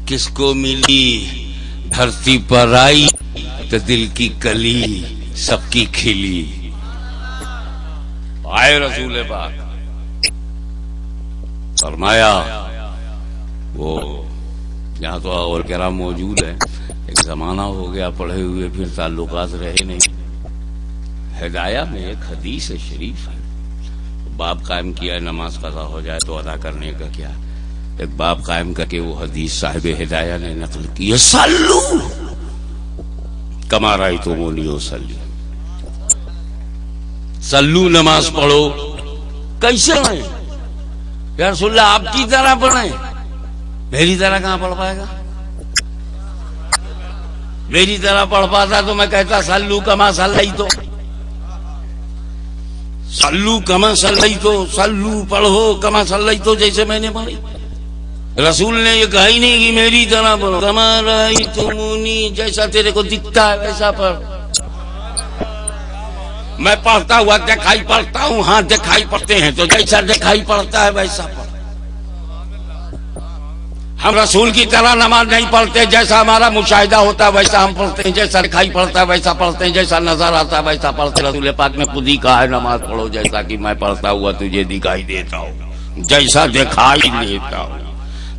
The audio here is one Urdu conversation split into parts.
کس کو ملی دھرتی پر آئی تو دل کی کلی سب کی کھلی. آئے رسول پاک فرمایا وہ یہاں تو اور کرام موجود ہے. ایک زمانہ ہو گیا پڑھے ہوئے پھر تعلقات رہے نہیں. ہدایہ میں ایک حدیث شریف ہے، باب قائم کیا ہے نماز قضا ہو جائے تو ادا کرنے کا کیا. ایک باب قائم کر کے وہ حدیث صاحب ہدایہ نے نقل کی ہے، صلو کما رأیتمونی اصلی. صلو نماز پڑھو. کیسے پڑھیں یا رسول اللہ؟ آپ کی طرح پڑھیں. میری طرح کہاں پڑھ پائے گا؟ میری طرح پڑھ پاتا تو میں کہتا صلو کما صلیتو. صلو کما صلیتو، صلو پڑھو کما صلیتو جیسے میں نے پڑھی. رسول نے یہ کہا ہی نہیں کہ میری طرح پڑھو. کما رأیتمونی، جیسا تیرے کو دکھتا ہے ویسا پڑھ. میں پڑھتا ہوا دکھائی پڑتا ہوں، ہاں دکھائی پڑتے ہیں تو جیسا دکھائی پڑتا ہے ویسا پڑھ. ہم رسول کی طرح نماز نہیں پڑھتے، جیسا ہمارا مشاہدہ ہوتا ہے ویسا ہم پڑھتے ہیں، جیسا دکھائی پڑتا ہے ویسا پڑھتے ہیں، جیسا نظر آتا ہے ویسا پڑھتے ہیں. رسول پاک نے خود ہی کہا ہے نماز پڑھو جیسا کہ میں پڑھتا ہوا تجھے دکھائی دیتا ہوں، جیسا دکھائی دیتا ہوں.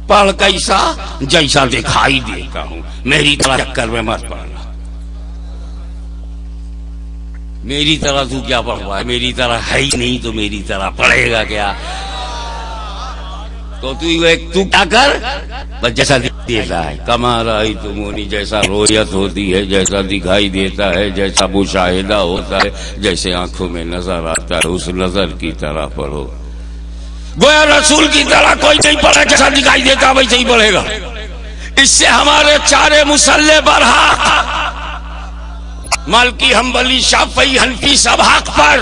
پڑھ کیسا؟ جیسا دکھائی دیتا ہوں. میری طرح چکر میں مت پڑھنا. میری طرح تو کیا پڑھوا ہے؟ میری طرح ہے ہی نہیں تو میری طرح پڑھے گا کیا؟ تو تو کیا کر بس جیسا دیتا ہے. کما رأیتمونی، جیسا رویت ہوتی ہے، جیسا دکھائی دیتا ہے، جیسا مشاہدہ ہوتا ہے، جیسے آنکھوں میں نظر آتا ہے اس نظر کی طرح پڑھو. گویا رسول کی طرح کوئی نہیں پڑھے، جیسا دکھائی دیتا ویسے ہی پڑھے گا. اس سے ہمارے چارے مسلح پر حق، مالکی حنبلی شافعی حنفی سب حق پر،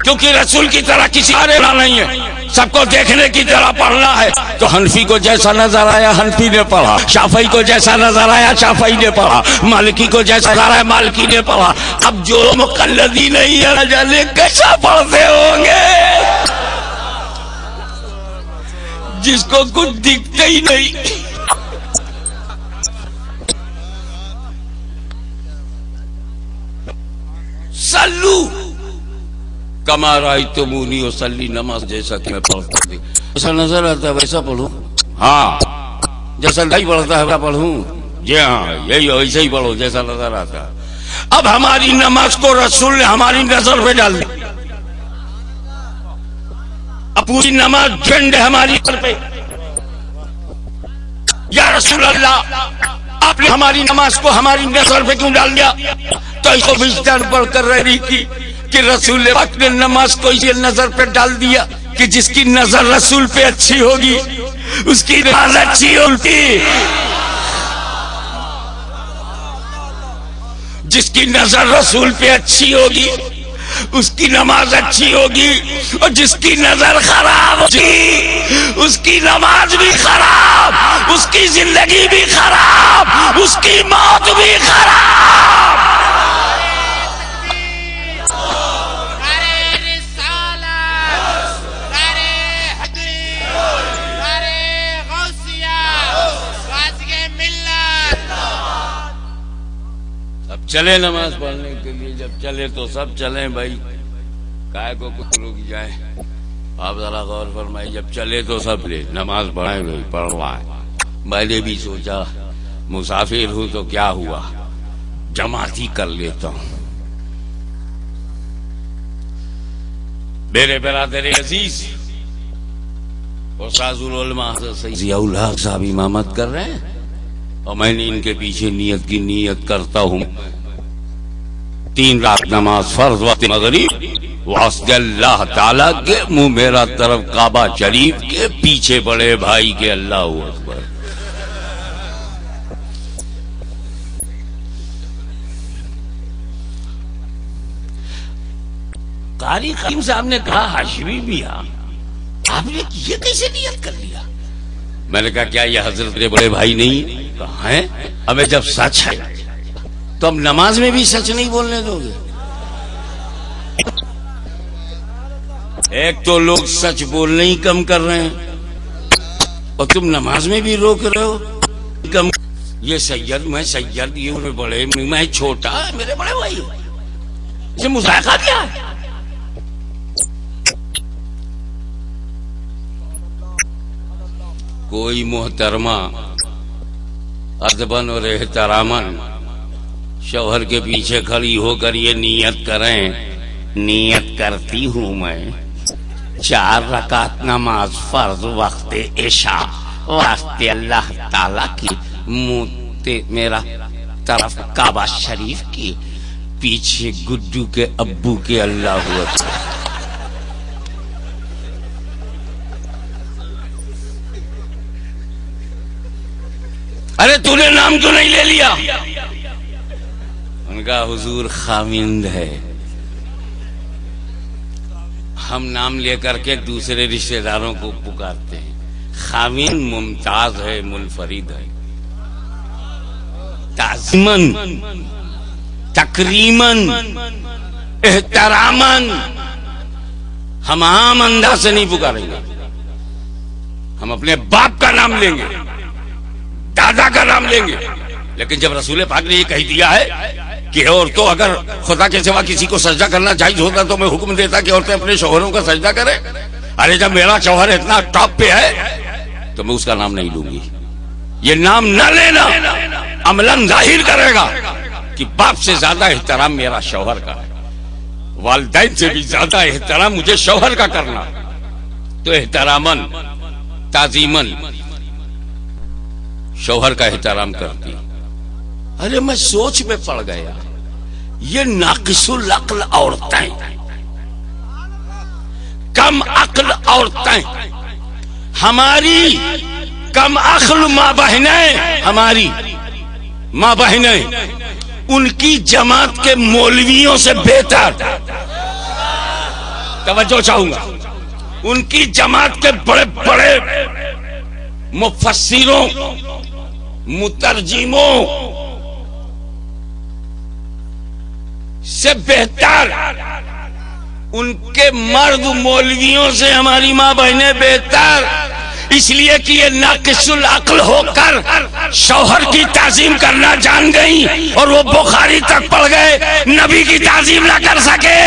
کیونکہ رسول کی طرح کسی اور نہیں ہے. سب کو دیکھنے کی طرح پڑھنا ہے. تو حنفی کو جیسا نظر آیا حنفی نے پڑھا، شافعی کو جیسا نظر آیا شافعی نے پڑھا، مالکی کو جیسا نظر آیا مالکی نے پڑھا. اب جو مقلدی نہیں ہے جانے کیسا پڑھتے ہوں گے، جس کو کچھ دکھتا ہی نہیں. صلو کما رأیتمونی اصلی، نماز جیسا کہ میں پڑھتا تھی جیسا نظر آتا ہے ویسا پڑھوں. ہاں جیسا نہیں پڑھتا ہے ویسا پڑھوں. جی ہاں یہی ویسے ہی پڑھو جیسا نظر آتا ہے. اب ہماری نماز کو رسول نے ہماری نظر پہ ڈال دی. اب پوری نماز جھنڈ ہے ہماری سر پہ. یا رسول اللہ آپ نے ہماری نماز کو ہماری نظر پہ کیوں ڈال دیا؟ تو اس کو وجدان پڑھ کر رہی تھی کہ رسول پاک نے نماز کو اسی نظر پہ ڈال دیا کہ جس کی نظر رسول پہ اچھی ہوگی اس کی نماز اچھی ہوتی. جس کی نظر رسول پہ اچھی ہوگی اس کی نماز اچھی ہوگی، اور جس کی نظر خراب ہوگی اس کی نماز بھی خراب، اس کی زندگی بھی خراب، اس کی موت بھی خراب. چلے نماز پڑھنے کے لیے، جب چلے تو سب چلیں بھائی، کائے کو کچھ رک جائے. آپ ذرا غور فرمائیں، جب چلے تو سب لے نماز پڑھیں بھائی، پڑھوائیں. میں نے بھی سوچا مسافر ہوں تو کیا ہوا، جماعت ہی کر لیتا ہوں. میرے برادر عزیز استاذ العلماء ضیاء الحق صاحب امامت کر رہے ہیں، اور میں نے ان کے پیچھے نیت کی نیت کرتا ہوں 3 رات نماز فرض وقت مغرب واسطے اللہ تعالیٰ کے منہ میرا طرف کعبہ شریف کے پیچھے بڑے بھائی کے. اللہ اکبر. قاری خیم صاحب نے کہا ہاشمی بھی آپ نے یہ کیسے نیت کر لیا؟ میں نے کہا کیا یہ حضرت کے بڑے بھائی نہیں؟ کہا ہے ابے جب سچ ہے تو اب نماز میں بھی سچ نہیں بولنے دو گے؟ ایک تو لوگ سچ بولنے ہی کم کر رہے ہیں، اور تم نماز میں بھی روک رہے ہو. یہ سید، میں سید، یہ بڑے، میں چھوٹا، میرے بڑے بھائی، اسے مذائقہ دیا ہے. کوئی محترمہ ادباً اور احتراماً شوہر کے پیچھے کھڑی ہو کر یہ نیت کریں، نیت کرتی ہوں میں 4 رکعت نماز فرض وقت عشاء واسطے اللہ تعالی کی، میرا طرف کعبہ شریف کی، پیچھے گڈو کے ابو کے اللہ اکبر. ارے تو نے نام کیوں نہیں لے لیا؟ ان کا حضور خاوند ہے. ہم نام لے کر کے دوسرے رشتہ داروں کو پکارتے ہیں. خاوند ممتاز ہے، منفرد ہے. تعظیماً، تکریماً، احتراماً ہم عام انداز سے نہیں پکاریں گے. ہم اپنے باپ کا نام لیں گے، دادا کا نام لیں گے. لیکن جب رسول پاک نے یہ کہہ دیا ہے کہ عورتوں اگر خدا کے سوا کسی کو سجدہ کرنا جائز ہوتا تو میں حکم دیتا کہ عورتیں اپنے شوہروں کا سجدہ کریں. ارے جب میرا شوہر اتنا ٹاپ پہ ہے تو میں اس کا نام نہیں لوں گی. یہ نام نہ لینا عملاً ظاہر کرے گا کہ باپ سے زیادہ احترام میرا شوہر کا ہے، والدین سے بھی زیادہ احترام مجھے شوہر کا کرنا. تو احتراماً، تعظیماً شوہر کا احترام کرتی. ارے میں سوچ میں پڑ گیا، یہ ناقص العقل عورتیں، کم عقل عورتیں، ہماری کم عقل ماں بہنیں، ہماری ماں بہنیں ان کی جماعت کے مولویوں سے بہتر، توجہ چاہوں گا، ان کی جماعت کے بڑے بڑے مفسروں، مترجموں سے بہتر، ان کے مرد مولویوں سے ہماری ماں بہنیں بہتر. اس لیے کہ یہ ناقص العقل ہو کر شوہر کی تعظیم کرنا جان گئی اور وہ بخاری تک پڑھ گئے، نبی کی تعظیم نہ کر سکے.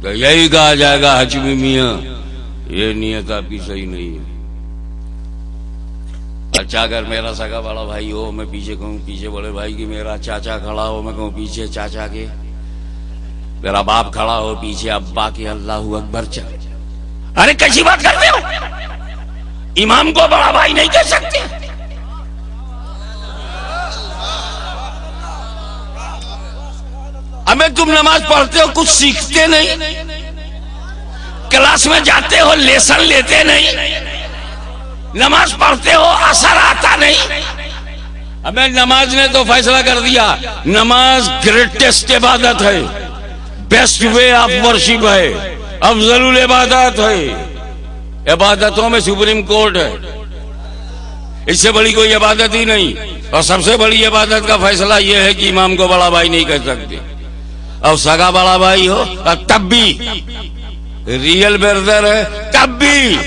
تو یہی کہا جائے گا حجمی میاں یہ نیت آپ کی صحیح نہیں ہے. اچھا اگر میرا سگا بڑا بھائی ہو میں پیچھے کہوں پیچھے بڑے بھائی کی، میرا چاچا کھڑا ہو میں کہوں پیچھے چاچا کے، میرا باپ کھڑا ہو پیچھے ابا کے، اللہ اکبر. چل ارے کیسی بات کرتے ہو؟ امام کو بڑا بھائی نہیں کہہ سکتے؟ ہمیں تم نماز پڑھتے ہو کچھ سیکھتے نہیں، کلاس میں جاتے ہو لیسن لیتے نہیں، نماز پڑھتے ہو اثر آتا نہیں. ہمیں نماز نے تو فیصلہ کر دیا نماز گریٹسٹ عبادت ہے، بیسٹ وے آف ورشپ ہے، افضل العبادات ہے، عبادتوں میں سپریم کورٹ ہے، اس سے بڑی کوئی عبادت ہی نہیں. اور سب سے بڑی عبادت کا فیصلہ یہ ہے کہ امام کو بڑا بھائی نہیں کہہ سکتے، اور سگا بڑا بھائی ہو تب بھی، ریئل بردر ہے تب بھی،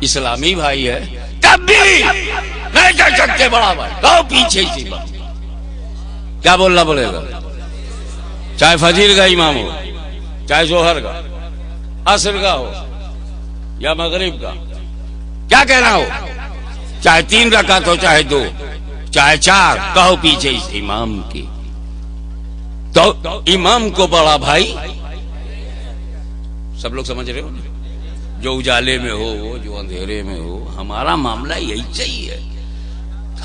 اسلامی بھائی ہے تب بھی نہیں کہہ سکتے بڑا بھائی. کہو پیچھے اسی بات کیا بولنا پڑے گا، چاہے فجر کا امام ہو، چاہے ظہر کا، عصر کا ہو یا مغرب کا، کیا کہنا ہو، چاہے 3 رکعت ہو، چاہے 2، چاہے 4، کہو پیچھے اس امام کی. تو امام کو بڑا بھائی سب لوگ سمجھ رہے ہو، جو اجالے میں ہو، جو اندھیرے میں ہو، ہمارا معاملہ یہی چاہیے.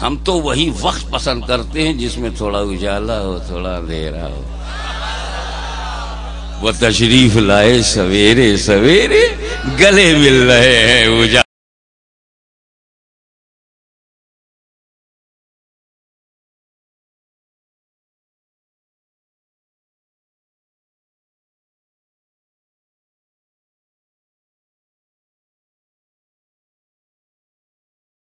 ہم تو وہی وقت پسند کرتے ہیں جس میں تھوڑا اجالا ہو، تھوڑا اندھیرا ہو. وہ تشریف لائے سویرے سویرے، گلے مل رہے ہیں